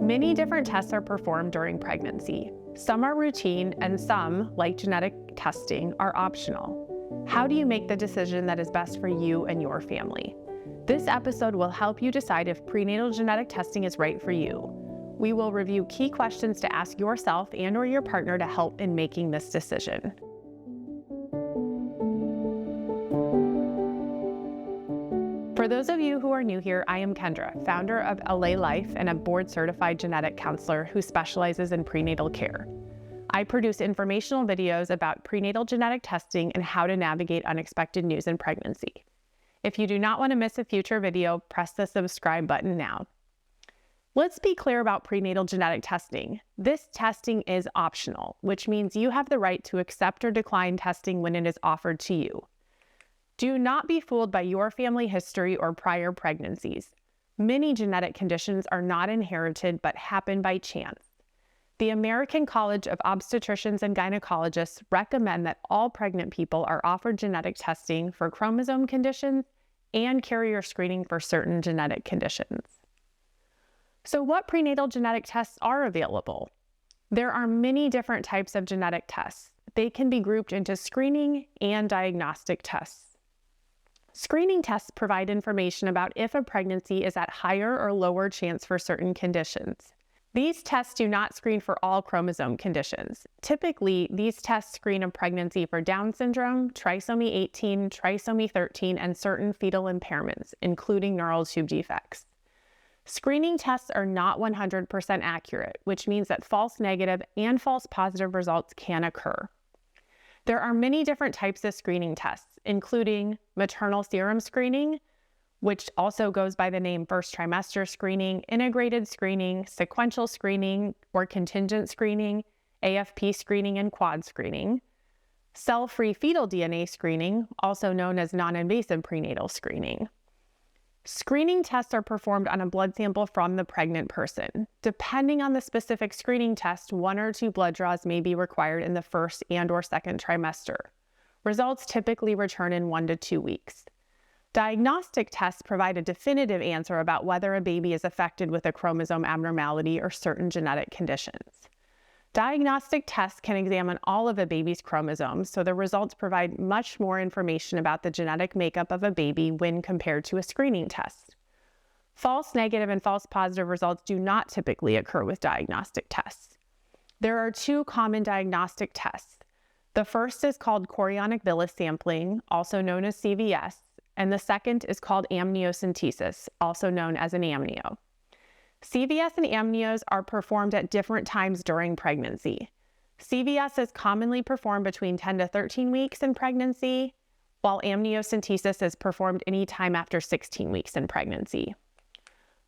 Many different tests are performed during pregnancy. Some are routine and some, like genetic testing, are optional. How do you make the decision that is best for you and your family? This episode will help you decide if prenatal genetic testing is right for you. We will review key questions to ask yourself and/or your partner to help in making this decision. For those of you who are new here, I am Kendra, founder of LA Life and a board-certified genetic counselor who specializes in prenatal care. I produce informational videos about prenatal genetic testing and how to navigate unexpected news in pregnancy. If you do not want to miss a future video, press the subscribe button now. Let's be clear about prenatal genetic testing. This testing is optional, which means you have the right to accept or decline testing when it is offered to you. Do not be fooled by your family history or prior pregnancies. Many genetic conditions are not inherited but happen by chance. The American College of Obstetricians and Gynecologists recommend that all pregnant people are offered genetic testing for chromosome conditions and carrier screening for certain genetic conditions. So what prenatal genetic tests are available? There are many different types of genetic tests. They can be grouped into screening and diagnostic tests. Screening tests provide information about if a pregnancy is at higher or lower chance for certain conditions. These tests do not screen for all chromosome conditions. Typically, these tests screen a pregnancy for Down syndrome, trisomy 18, trisomy 13, and certain fetal impairments, including neural tube defects. Screening tests are not 100% accurate, which means that false negative and false positive results can occur. There are many different types of screening tests, including maternal serum screening, which also goes by the name first trimester screening, integrated screening, sequential screening or contingent screening, AFP screening, and quad screening, cell-free fetal DNA screening, also known as non-invasive prenatal screening. Screening tests are performed on a blood sample from the pregnant person. Depending on the specific screening test, 1 or 2 blood draws may be required in the first and/or second trimester. Results typically return in 1 to 2 weeks. Diagnostic tests provide a definitive answer about whether a baby is affected with a chromosome abnormality or certain genetic conditions. Diagnostic tests can examine all of a baby's chromosomes, so the results provide much more information about the genetic makeup of a baby when compared to a screening test. False negative and false positive results do not typically occur with diagnostic tests. There are 2 common diagnostic tests. The first is called chorionic villus sampling, also known as CVS, and the second is called amniocentesis, also known as an amnio. CVS and amnios are performed at different times during pregnancy. CVS is commonly performed between 10 to 13 weeks in pregnancy, while amniocentesis is performed any time after 16 weeks in pregnancy.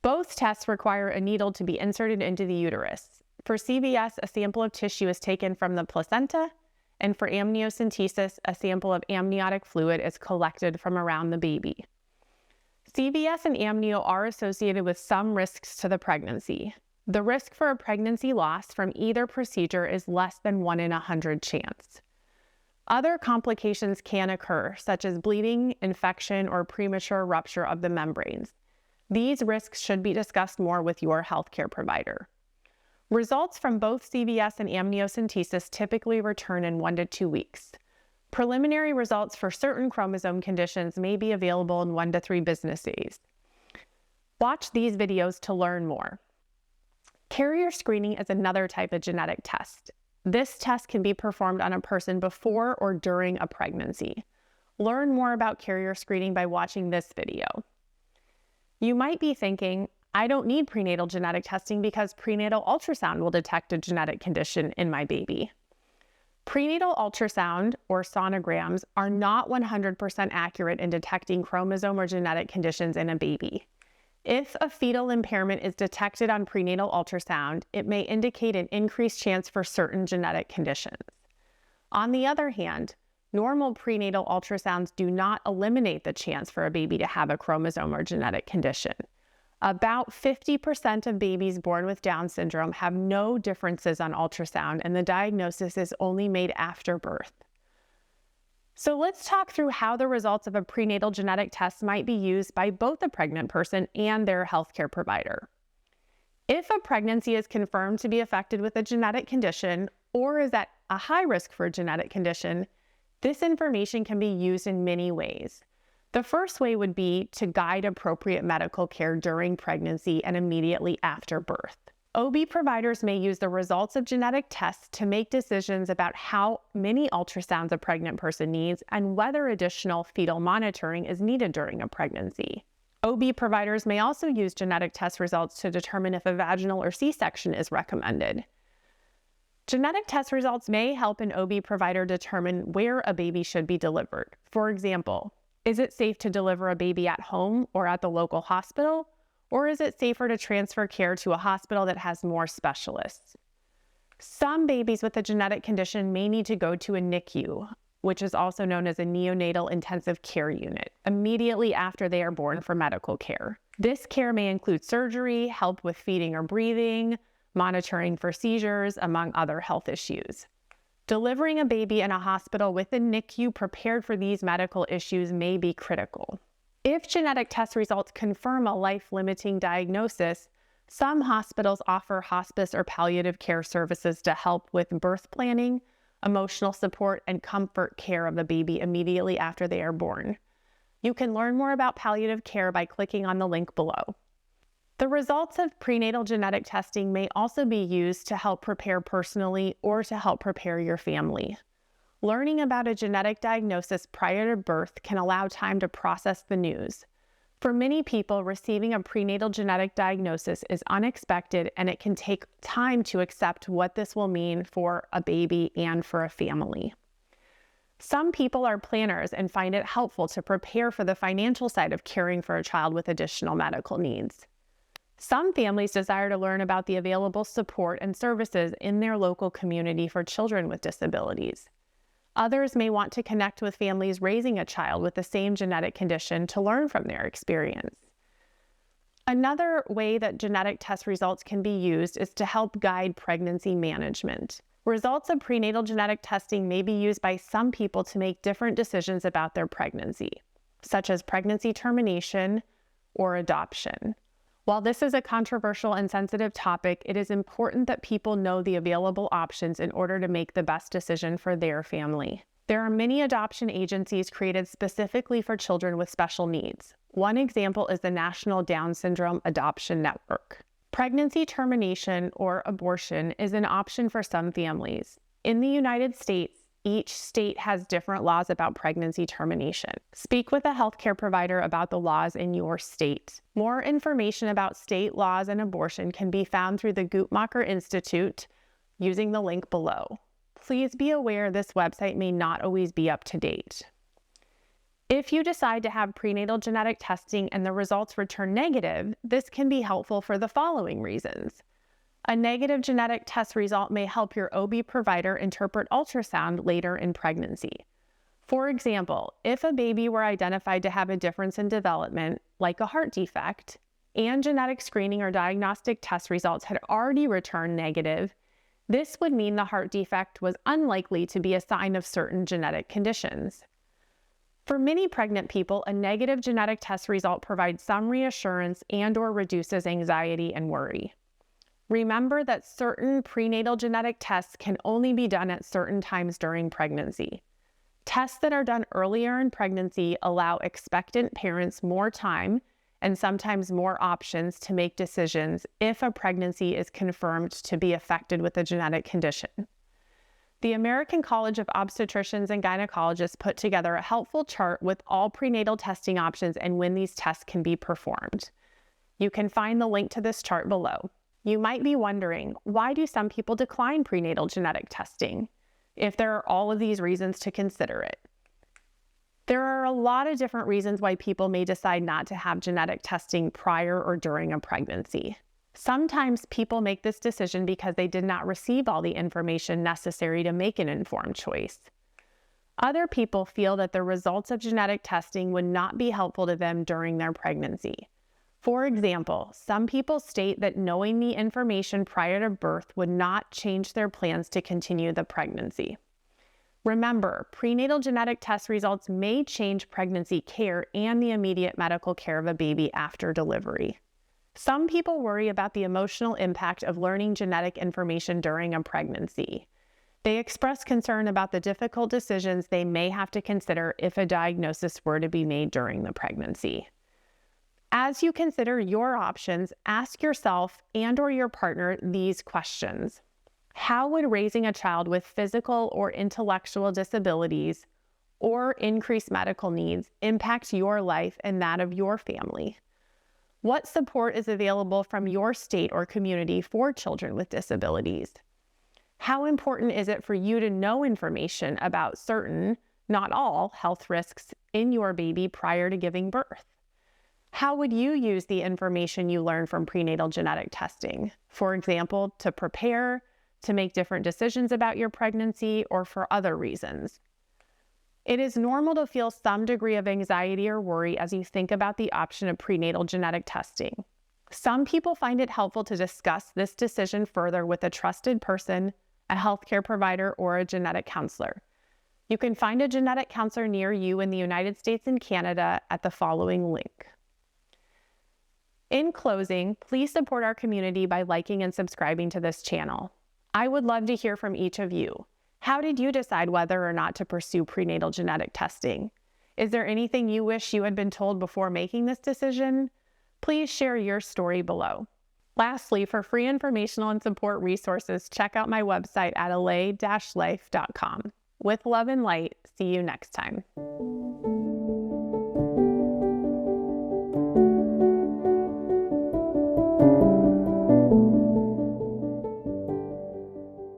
Both tests require a needle to be inserted into the uterus. For CVS, a sample of tissue is taken from the placenta, and for amniocentesis, a sample of amniotic fluid is collected from around the baby. CVS and amnio are associated with some risks to the pregnancy. The risk for a pregnancy loss from either procedure is less than 1 in 100 chance. Other complications can occur, such as bleeding, infection, or premature rupture of the membranes. These risks should be discussed more with your healthcare provider. Results from both CVS and amniocentesis typically return in 1 to 2 weeks. Preliminary results for certain chromosome conditions may be available in 1 to 3 business days. Watch these videos to learn more. Carrier screening is another type of genetic test. This test can be performed on a person before or during a pregnancy. Learn more about carrier screening by watching this video. You might be thinking, I don't need prenatal genetic testing because prenatal ultrasound will detect a genetic condition in my baby. Prenatal ultrasound, or sonograms, are not 100% accurate in detecting chromosome or genetic conditions in a baby. If a fetal impairment is detected on prenatal ultrasound, it may indicate an increased chance for certain genetic conditions. On the other hand, normal prenatal ultrasounds do not eliminate the chance for a baby to have a chromosome or genetic condition. About 50% of babies born with Down syndrome have no differences on ultrasound, and the diagnosis is only made after birth. So let's talk through how the results of a prenatal genetic test might be used by both the pregnant person and their healthcare provider. If a pregnancy is confirmed to be affected with a genetic condition or is at a high risk for a genetic condition, this information can be used in many ways. The first way would be to guide appropriate medical care during pregnancy and immediately after birth. OB providers may use the results of genetic tests to make decisions about how many ultrasounds a pregnant person needs and whether additional fetal monitoring is needed during a pregnancy. OB providers may also use genetic test results to determine if a vaginal or C-section is recommended. Genetic test results may help an OB provider determine where a baby should be delivered. For example, is it safe to deliver a baby at home or at the local hospital? Or is it safer to transfer care to a hospital that has more specialists? Some babies with a genetic condition may need to go to a NICU, which is also known as a neonatal intensive care unit, immediately after they are born for medical care. This care may include surgery, help with feeding or breathing, monitoring for seizures, among other health issues. Delivering a baby in a hospital with a NICU prepared for these medical issues may be critical. If genetic test results confirm a life-limiting diagnosis, some hospitals offer hospice or palliative care services to help with birth planning, emotional support, and comfort care of the baby immediately after they are born. You can learn more about palliative care by clicking on the link below. The results of prenatal genetic testing may also be used to help prepare personally or to help prepare your family. Learning about a genetic diagnosis prior to birth can allow time to process the news. For many people, receiving a prenatal genetic diagnosis is unexpected, and it can take time to accept what this will mean for a baby and for a family. Some people are planners and find it helpful to prepare for the financial side of caring for a child with additional medical needs. Some families desire to learn about the available support and services in their local community for children with disabilities. Others may want to connect with families raising a child with the same genetic condition to learn from their experience. Another way that genetic test results can be used is to help guide pregnancy management. Results of prenatal genetic testing may be used by some people to make different decisions about their pregnancy, such as pregnancy termination or adoption. While this is a controversial and sensitive topic, it is important that people know the available options in order to make the best decision for their family. There are many adoption agencies created specifically for children with special needs. One example is the National Down Syndrome Adoption Network. Pregnancy termination or abortion is an option for some families. In the United States, each state has different laws about pregnancy termination. Speak with a healthcare provider about the laws in your state. More information about state laws and abortion can be found through the Guttmacher Institute using the link below. Please be aware this website may not always be up to date. If you decide to have prenatal genetic testing and the results return negative, this can be helpful for the following reasons. A negative genetic test result may help your OB provider interpret ultrasound later in pregnancy. For example, if a baby were identified to have a difference in development, like a heart defect, and genetic screening or diagnostic test results had already returned negative, this would mean the heart defect was unlikely to be a sign of certain genetic conditions. For many pregnant people, a negative genetic test result provides some reassurance and/or reduces anxiety and worry. Remember that certain prenatal genetic tests can only be done at certain times during pregnancy. Tests that are done earlier in pregnancy allow expectant parents more time and sometimes more options to make decisions if a pregnancy is confirmed to be affected with a genetic condition. The American College of Obstetricians and Gynecologists put together a helpful chart with all prenatal testing options and when these tests can be performed. You can find the link to this chart below. You might be wondering, why do some people decline prenatal genetic testing if there are all of these reasons to consider it? There are a lot of different reasons why people may decide not to have genetic testing prior or during a pregnancy. Sometimes people make this decision because they did not receive all the information necessary to make an informed choice. Other people feel that the results of genetic testing would not be helpful to them during their pregnancy. For example, some people state that knowing the information prior to birth would not change their plans to continue the pregnancy. Remember, prenatal genetic test results may change pregnancy care and the immediate medical care of a baby after delivery. Some people worry about the emotional impact of learning genetic information during a pregnancy. They express concern about the difficult decisions they may have to consider if a diagnosis were to be made during the pregnancy. As you consider your options, ask yourself and/or your partner these questions. How would raising a child with physical or intellectual disabilities or increased medical needs impact your life and that of your family? What support is available from your state or community for children with disabilities? How important is it for you to know information about certain, not all, health risks in your baby prior to giving birth? How would you use the information you learn from prenatal genetic testing? For example, to prepare, to make different decisions about your pregnancy, or for other reasons? It is normal to feel some degree of anxiety or worry as you think about the option of prenatal genetic testing. Some people find it helpful to discuss this decision further with a trusted person, a healthcare provider, or a genetic counselor. You can find a genetic counselor near you in the United States and Canada at the following link. In closing, please support our community by liking and subscribing to this channel. I would love to hear from each of you. How did you decide whether or not to pursue prenatal genetic testing? Is there anything you wish you had been told before making this decision? Please share your story below. Lastly, for free informational and support resources, check out my website at allay-life.com. With love and light, see you next time.